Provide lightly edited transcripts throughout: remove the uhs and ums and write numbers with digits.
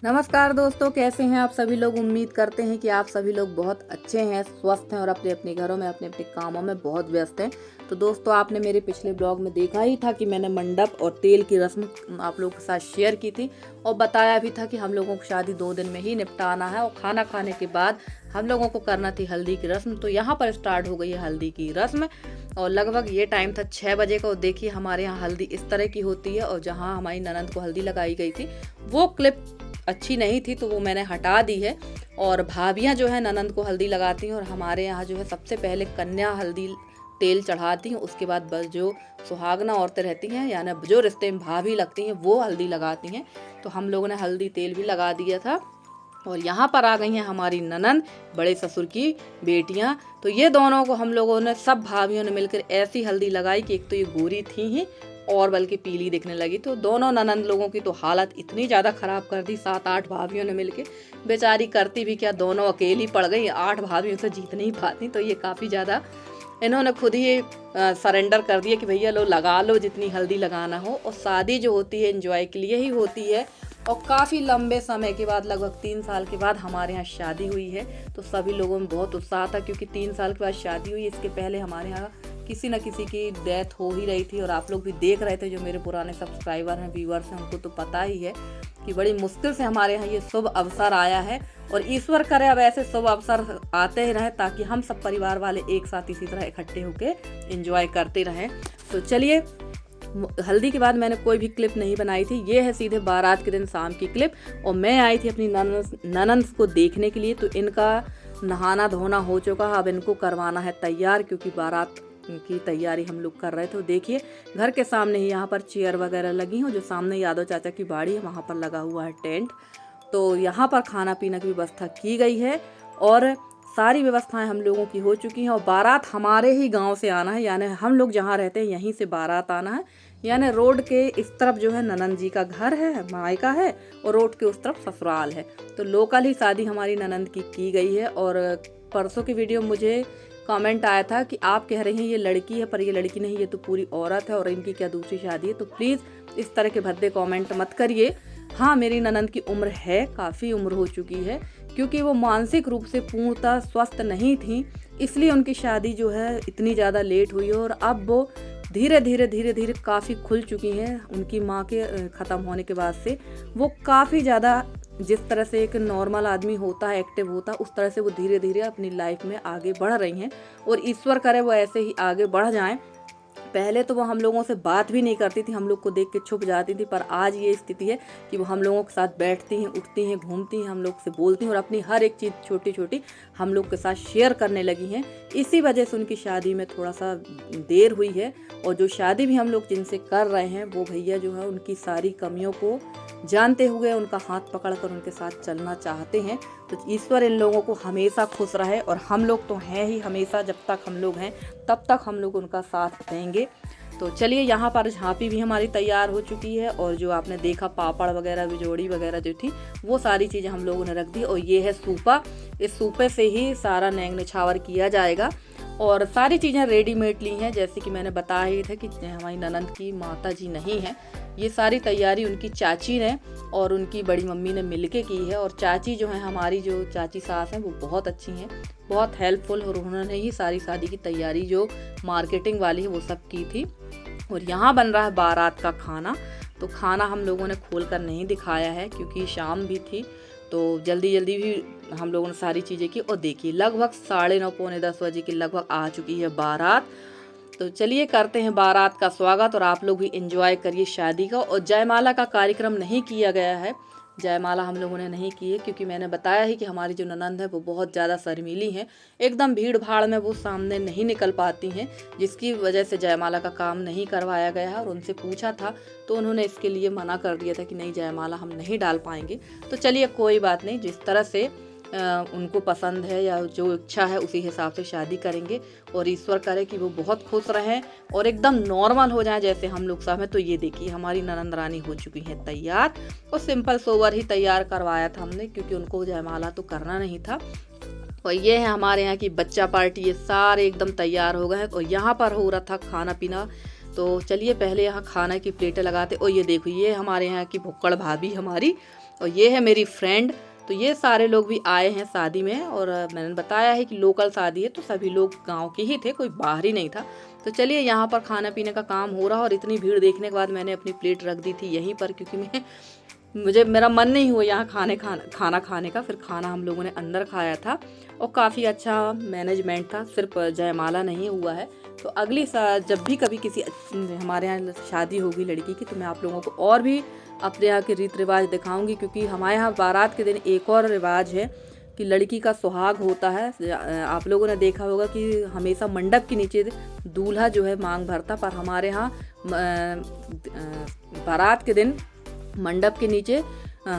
नमस्कार दोस्तों, कैसे हैं आप सभी लोग। उम्मीद करते हैं कि आप सभी लोग बहुत अच्छे हैं, स्वस्थ हैं और अपने अपने घरों में अपने अपने कामों में बहुत व्यस्त हैं। तो दोस्तों, आपने मेरे पिछले ब्लॉग में देखा ही था कि मैंने मंडप और तेल की रस्म आप लोगों के साथ शेयर की थी और बताया भी था कि हम लोगों को शादी 2 दिन में ही निपटाना है और खाना खाने के बाद हम लोगों को करना थी हल्दी की रस्म। तो यहाँ पर स्टार्ट हो गई है हल्दी की रस्म और लगभग ये टाइम था 6 बजे का। और देखिए हमारे यहाँ हल्दी इस तरह की होती है और जहाँ हमारी ननंद को हल्दी लगाई गई थी वो क्लिप अच्छी नहीं थी तो वो मैंने हटा दी है। और भाभियाँ जो है ननंद को हल्दी लगाती हैं और हमारे यहाँ जो है सबसे पहले कन्या हल्दी तेल चढ़ाती हैं, उसके बाद बस जो सुहागना औरतें रहती हैं यानी जो रिश्ते में भाभी लगती हैं वो हल्दी लगाती हैं। तो हम लोगों ने हल्दी तेल भी लगा दिया था और यहाँ पर आ गई हैं हमारी ननंद, बड़े ससुर की बेटियाँ। तो ये दोनों को हम लोगों ने सब भाभियों ने मिलकर ऐसी हल्दी लगाई कि एक तो ये गोरी थी ही और बल्कि पीली दिखने लगी। तो दोनों ननंद लोगों की तो हालत इतनी ज़्यादा ख़राब कर दी 7-8 भाभियों ने मिलके। बेचारी करती भी क्या, दोनों अकेली पड़ गई, 8 भाभियों से जीत नहीं पाती। तो ये काफ़ी ज़्यादा इन्होंने खुद ही सरेंडर कर दिया कि भैया लो लगा लो जितनी हल्दी लगाना हो। और शादी जो होती है एंजॉय के लिए ही होती है और काफ़ी लंबे समय के बाद लगभग 3 साल के बाद हमारे यहाँ शादी हुई है। तो सभी लोगों में बहुत उत्साह था क्योंकि 3 साल के बाद शादी हुई। इसके पहले हमारे यहाँ किसी न किसी की डेथ हो ही रही थी और आप लोग भी देख रहे थे, जो मेरे पुराने सब्सक्राइबर हैं, व्यूअर्स हैं, उनको तो पता ही है कि बड़ी मुश्किल से हमारे यहाँ ये शुभ अवसर आया है। और ईश्वर करे अब ऐसे शुभ अवसर आते ही रहे ताकि हम सब परिवार वाले एक साथ इसी तरह इकट्ठे होकर एंजॉय करते रहें। तो चलिए, हल्दी के बाद मैंने कोई भी क्लिप नहीं बनाई थी। ये है सीधे बारात के दिन शाम की क्लिप और मैं आई थी अपनी ननंद को देखने के लिए। तो इनका नहाना धोना हो चुका है, अब इनको करवाना है तैयार क्योंकि बारात की तैयारी हम लोग कर रहे थे। तो देखिए घर के सामने ही यहाँ पर चेयर वगैरह लगी हो, जो सामने यादव चाचा की बाड़ी है वहाँ पर लगा हुआ है टेंट। तो यहाँ पर खाना पीना की व्यवस्था की गई है और सारी व्यवस्थाएं हम लोगों की हो चुकी हैं। और बारात हमारे ही गांव से आना है, यानी हम लोग जहाँ रहते हैं यहीं से बारात आना है। यानी रोड के इस तरफ जो है ननंद जी का घर है, मायका है, और रोड के उस तरफ ससुराल है। तो लोकल ही शादी हमारी ननंद की गई है। और परसों की वीडियो मुझे कमेंट आया था कि आप कह रहे हैं ये लड़की है, पर ये लड़की नहीं, ये तो पूरी औरत है और इनकी क्या दूसरी शादी है। तो प्लीज़ इस तरह के भद्दे कमेंट मत करिए। हाँ, मेरी ननंद की उम्र है, काफ़ी उम्र हो चुकी है क्योंकि वो मानसिक रूप से पूर्णतः स्वस्थ नहीं थी, इसलिए उनकी शादी जो है इतनी ज़्यादा लेट हुई है। और अब वो धीरे धीरे काफ़ी खुल चुकी हैं। उनकी माँ के ख़त्म होने के बाद से वो काफ़ी ज़्यादा, जिस तरह से एक नॉर्मल आदमी होता है, एक्टिव होता है, उस तरह से वो धीरे धीरे अपनी लाइफ में आगे बढ़ रही हैं और ईश्वर करे वो ऐसे ही आगे बढ़ जाएं। पहले तो वो हम लोगों से बात भी नहीं करती थी, हम लोग को देख के छुप जाती थी, पर आज ये स्थिति है कि वो हम लोगों के साथ बैठती हैं, उठती हैं, घूमती हैं, हम लोग से बोलती हैं और अपनी हर एक चीज़ छोटी छोटी हम लोग के साथ शेयर करने लगी हैं। इसी वजह से उनकी शादी में थोड़ा सा देर हुई है। और जो शादी भी हम लोग जिनसे कर रहे हैं वो भैया जो है उनकी सारी कमियों को जानते हुए उनका हाथ पकड़कर उनके साथ चलना चाहते हैं। तो ईश्वर इन लोगों को हमेशा खुश रहे और हम लोग तो हैं ही हमेशा, जब तक हम लोग हैं तब तक हम लोग उनका साथ देंगे। तो चलिए, यहाँ पर झांपी भी हमारी तैयार हो चुकी है और जो आपने देखा पापड़ वगैरह बिजोड़ी वगैरह जो थी वो सारी चीज़ें हम लोगों ने रख दी। और ये है सूपा, इस सूपे से ही सारा नेंग निछावर किया जाएगा और सारी चीज़ें रेडीमेड ली हैं। जैसे कि मैंने बताया ही था कि हमारी ननंद की माता जी नहीं है, ये सारी तैयारी उनकी चाची ने और उनकी बड़ी मम्मी ने मिलके की है। और चाची जो है, हमारी जो चाची सास हैं, वो बहुत अच्छी हैं, बहुत हेल्पफुल, और उन्होंने ही सारी शादी की तैयारी जो मार्केटिंग वाली है वो सब की थी। और यहाँ बन रहा है बारात का खाना। तो खाना हम लोगों ने खोल कर नहीं दिखाया है क्योंकि शाम भी थी, तो जल्दी जल्दी भी हम लोगों ने सारी चीज़ें की। और देखिए लगभग 9:30 पौने 10 बजे के लगभग आ चुकी है बारात। तो चलिए करते हैं बारात का स्वागत और आप लोग भी एंजॉय करिए शादी का। और जयमाला का कार्यक्रम नहीं किया गया है, जयमाला हम लोगों ने नहीं की है क्योंकि मैंने बताया ही कि हमारी जो ननंद है वो बहुत ज़्यादा शर्मीली हैं, एकदम भीड़ भाड़ में वो सामने नहीं निकल पाती हैं, जिसकी वजह से जयमाला का काम नहीं करवाया गया है। और उनसे पूछा था तो उन्होंने इसके लिए मना कर दिया था कि नहीं, जयमाला हम नहीं डाल पाएंगे। तो चलिए कोई बात नहीं, जिस तरह से उनको पसंद है या जो इच्छा है उसी हिसाब से शादी करेंगे। और ईश्वर करे कि वो बहुत खुश रहें और एकदम नॉर्मल हो जाएं जैसे हम लोग सब हैं। तो ये देखिए हमारी ननंद रानी हो चुकी हैं तैयार और सिंपल सोवर ही तैयार करवाया था हमने क्योंकि उनको जयमाला तो करना नहीं था। और ये है हमारे यहाँ की बच्चा पार्टी, ये सारे एकदम तैयार हो गए हैं। और यहाँ पर हो रहा था खाना पीना तो चलिए पहले यहाँ खाना की प्लेटें लगाते। और ये देखो, ये हमारे यहाँ की भुक्कड़ भाभी हमारी, और ये है मेरी फ्रेंड। तो ये सारे लोग भी आए हैं शादी में, और मैंने बताया है कि लोकल शादी है तो सभी लोग गांव के ही थे, कोई बाहरी नहीं था। तो चलिए यहाँ पर खाना पीने का काम हो रहा, और इतनी भीड़ देखने के बाद मैंने अपनी प्लेट रख दी थी यहीं पर, क्योंकि मेरा मन नहीं हुआ यहाँ खाना खाने का। फिर खाना हम लोगों ने अंदर खाया था, और काफ़ी अच्छा मैनेजमेंट था, सिर्फ जयमाला नहीं हुआ है। तो अगली जब भी कभी किसी हमारे यहाँ शादी होगी लड़की की, तो मैं आप लोगों को और भी अपने यहाँ के रीति रिवाज दिखाऊंगी, क्योंकि हमारे यहाँ बारात के दिन एक और रिवाज है कि लड़की का सुहाग होता है। आप लोगों ने देखा होगा कि हमेशा मंडप के नीचे दूल्हा जो है मांग भरता, पर हमारे यहाँ बारात के दिन मंडप के नीचे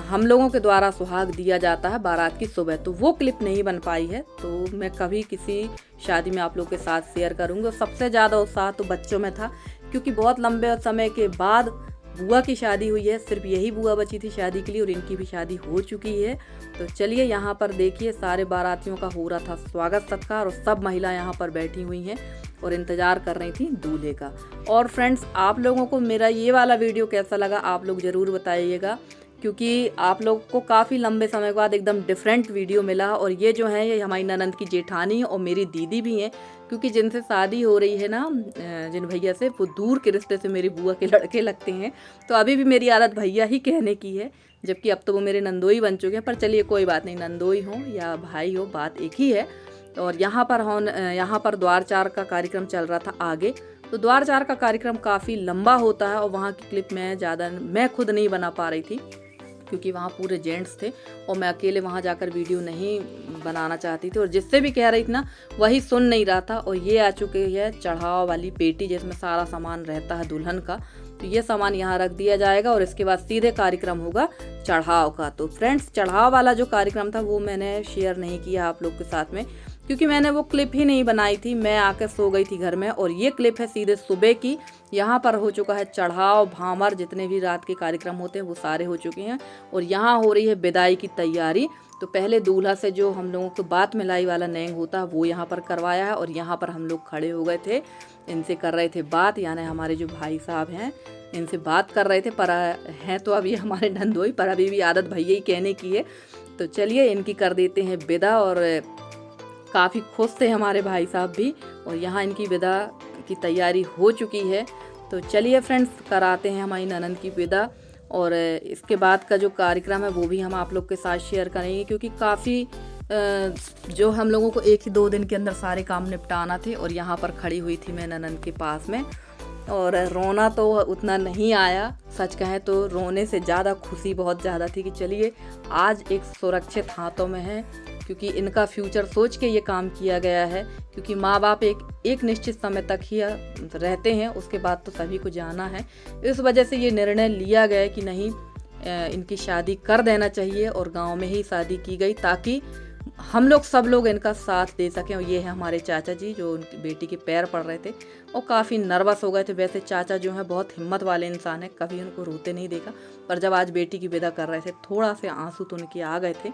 हम लोगों के द्वारा सुहाग दिया जाता है बारात की सुबह। तो वो क्लिप नहीं बन पाई है, तो मैं कभी किसी शादी में आप लोगों के साथ शेयर करूँगी। और सबसे ज़्यादा उत्साह तो बच्चों में था, क्योंकि बहुत लंबे समय के बाद बुआ की शादी हुई है। सिर्फ यही बुआ बची थी शादी के लिए, और इनकी भी शादी हो चुकी है। तो चलिए यहाँ पर देखिए, सारे बारातियों का हो रहा था स्वागत सत्कार, और सब महिला यहाँ पर बैठी हुई हैं और इंतज़ार कर रही थी दूल्हे का। और फ्रेंड्स, आप लोगों को मेरा ये वाला वीडियो कैसा लगा आप लोग ज़रूर बताइएगा, क्योंकि आप लोग को काफ़ी लंबे समय के बाद एकदम डिफरेंट वीडियो मिला। और ये जो है, ये हमारी ननंद की जेठानी और मेरी दीदी भी हैं, क्योंकि जिनसे शादी हो रही है ना, जिन भैया से, वो दूर के रिश्ते से मेरी बुआ के लड़के लगते हैं। तो अभी भी मेरी आदत भैया ही कहने की है, जबकि अब तो वो मेरे नंदोई बन चुके हैं। पर चलिए कोई बात नहीं, नंदोई हो या भाई हो, बात एक ही है। और यहाँ पर द्वारचार का कार्यक्रम चल रहा था आगे। तो द्वारचार का कार्यक्रम काफ़ी लंबा होता है, और वहाँ की क्लिप मैं खुद नहीं बना पा रही थी, क्योंकि वहाँ पूरे जेंट्स थे और मैं अकेले वहाँ जाकर वीडियो नहीं बनाना चाहती थी। और जिससे भी कह रही थी ना, वही सुन नहीं रहा था। और ये आ चुकी है चढ़ाव वाली पेटी, जिसमें सारा सामान रहता है दुल्हन का। तो ये सामान यहाँ रख दिया जाएगा, और इसके बाद सीधे कार्यक्रम होगा चढ़ाव का। तो फ्रेंड्स, चढ़ाव वाला जो कार्यक्रम था वो मैंने शेयर नहीं किया आप लोग के साथ में, क्योंकि मैंने वो क्लिप ही नहीं बनाई थी। मैं आकर सो गई थी घर में। और ये क्लिप है सीधे सुबह की। यहाँ पर हो चुका है चढ़ाव, भामर, जितने भी रात के कार्यक्रम होते हैं वो सारे हो चुके हैं, और यहाँ हो रही है विदाई की तैयारी। तो पहले दूल्हा से जो हम लोगों को बात मिलाई वाला नैंग होता है वो यहाँ पर करवाया है, और यहाँ पर हम लोग खड़े हो गए थे, इनसे कर रहे थे बात। यानी हमारे जो भाई साहब हैं, इनसे बात कर रहे थे। पर हैं तो अभी हमारे नंदोई, पर अभी भी आदत भैया ही कहने की है। तो चलिए इनकी कर देते हैं विदा। और काफ़ी खुश थे हमारे भाई साहब भी, और यहाँ इनकी विदा की तैयारी हो चुकी है। तो चलिए फ्रेंड्स, कराते हैं हमारी ननंद की विदा। और इसके बाद का जो कार्यक्रम है वो भी हम आप लोग के साथ शेयर करेंगे, क्योंकि काफ़ी जो हम लोगों को 1 ही 2 दिन के अंदर सारे काम निपटाना थे। और यहाँ पर खड़ी हुई थी मैं ननंद के पास में, और रोना तो उतना नहीं आया, सच कहें तो रोने से ज़्यादा खुशी बहुत ज़्यादा थी कि चलिए आज एक सुरक्षित हाथों में है, क्योंकि इनका फ्यूचर सोच के ये काम किया गया है। क्योंकि माँ बाप एक निश्चित समय तक ही रहते हैं, उसके बाद तो सभी को जाना है। इस वजह से ये निर्णय लिया गया कि नहीं, इनकी शादी कर देना चाहिए, और गांव में ही शादी की गई, ताकि हम लोग सब लोग इनका साथ दे सकें। और ये है हमारे चाचा जी, जो उनकी बेटी के पैर पड़ रहे थे और काफ़ी नर्वस हो गए थे। वैसे चाचा जो है बहुत हिम्मत वाले इंसान है, कभी उनको रोते नहीं देखा, पर जब आज बेटी की विदा कर रहे थे थोड़ा से आंसू तो उनके आ गए थे।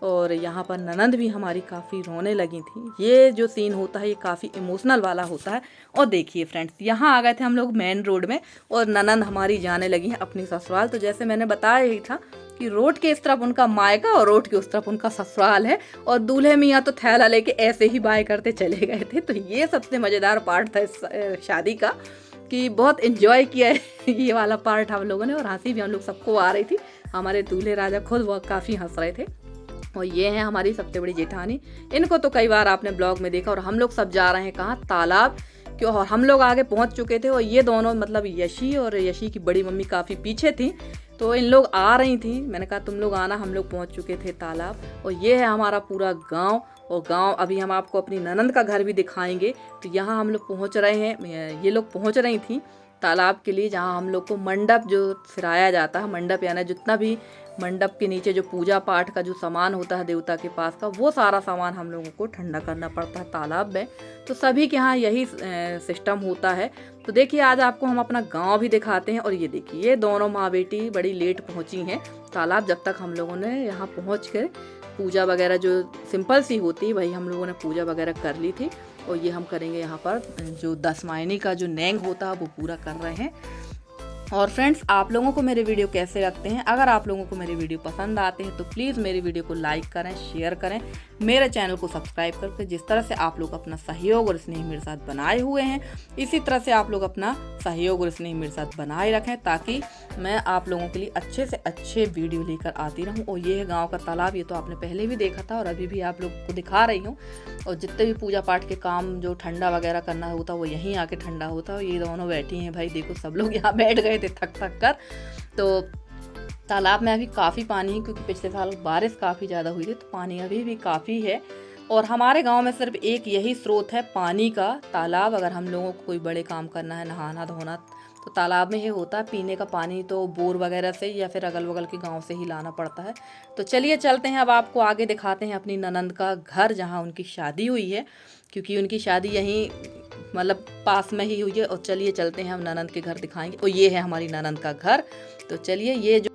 और यहाँ पर ननंद भी हमारी काफ़ी रोने लगी थी। ये जो सीन होता है ये काफ़ी इमोशनल वाला होता है। और देखिए फ्रेंड्स, यहाँ आ गए थे हम लोग मेन रोड में, और ननंद हमारी जाने लगी हैं अपनी ससुराल। तो जैसे मैंने बताया ही था कि रोड के इस तरफ उनका मायका और रोड के उस तरफ उनका ससुराल है, और दूल्हे मियाँ तो थैला लेके ऐसे ही बाय करते चले गए थे। तो ये सबसे मज़ेदार पार्ट था इस शादी का, कि बहुत इन्जॉय किया है ये वाला पार्ट हम लोगों ने, और हंसी भी हम लोग सबको आ रही थी। हमारे दूल्हे राजा खुद वो काफ़ी हंस रहे थे। और ये है हमारी सबसे बड़ी जेठानी, इनको तो कई बार आपने ब्लॉग में देखा। और हम लोग सब जा रहे हैं कहाँ, तालाब, क्यों, और हम लोग आगे पहुँच चुके थे। और ये दोनों मतलब यशी और यशी की बड़ी मम्मी काफ़ी पीछे थी, तो इन लोग आ रही थी। मैंने कहा तुम लोग आना, हम लोग पहुँच चुके थे तालाब। और ये है हमारा पूरा गाँव। और गांव अभी हम आपको अपनी ननंद का घर भी दिखाएंगे। तो यहाँ हम लोग पहुँच रहे हैं, ये लोग पहुँच रही थी तालाब के लिए, जहाँ हम लोग को मंडप जो सिराया जाता है, मंडप यानी जितना भी मंडप के नीचे जो पूजा पाठ का जो सामान होता है देवता के पास का, वो सारा सामान हम लोगों को ठंडा करना पड़ता है तालाब में। तो सभी के यहाँ यही सिस्टम होता है। तो देखिए आज आपको हम अपना गांव भी दिखाते हैं। और ये देखिए, ये दोनों माँ बेटी बड़ी लेट पहुँची हैं तालाब। जब तक हम लोगों ने यहाँ पहुँच कर पूजा वगैरह जो सिंपल सी होती है वही हम लोगों ने पूजा वगैरह कर ली थी। और ये हम करेंगे यहाँ पर जो 10 मायने का जो नेंग होता है वो पूरा कर रहे हैं। और फ्रेंड्स, आप लोगों को मेरे वीडियो कैसे लगते हैं? अगर आप लोगों को मेरे वीडियो पसंद आते हैं तो प्लीज़ मेरे वीडियो को लाइक करें, शेयर करें, मेरे चैनल को सब्सक्राइब करके। जिस तरह से आप लोग अपना सहयोग और स्नेह मेरे साथ बनाए हुए हैं, इसी तरह से आप लोग अपना सहयोग और स्नेह मेरे साथ बनाए रखें, ताकि मैं आप लोगों के लिए अच्छे से अच्छे वीडियो लेकर आती रहूं। और ये है गाँव का तालाब, ये तो आपने पहले भी देखा था और अभी भी आप लोग को दिखा रही हूँ। और जितने भी पूजा पाठ के काम जो ठंडा वगैरह करना होता है वो यहीं आके ठंडा होता है। ये दोनों बैठी हैं भाई, देखो सब लोग यहाँ बैठ गए थे थक थक कर। तो तालाब में अभी काफ़ी पानी है, क्योंकि पिछले साल बारिश काफ़ी ज़्यादा हुई थी, तो पानी अभी भी काफ़ी है। और हमारे गांव में सिर्फ एक यही स्रोत है पानी का, तालाब। अगर हम लोगों को कोई बड़े काम करना है, नहाना धोना, तो तालाब में ही होता है। पीने का पानी तो बोर वगैरह से या फिर अगल बगल के गांव से ही लाना पड़ता है। तो चलिए चलते हैं, अब आपको आगे दिखाते हैं अपनी ननंद का घर, जहां उनकी शादी हुई है, क्योंकि उनकी शादी यहीं मतलब पास में ही हुई है। और चलिए चलते हैं, हम ननंद के घर दिखाएंगे। और ये है हमारी ननंद का घर। तो चलिए, ये जो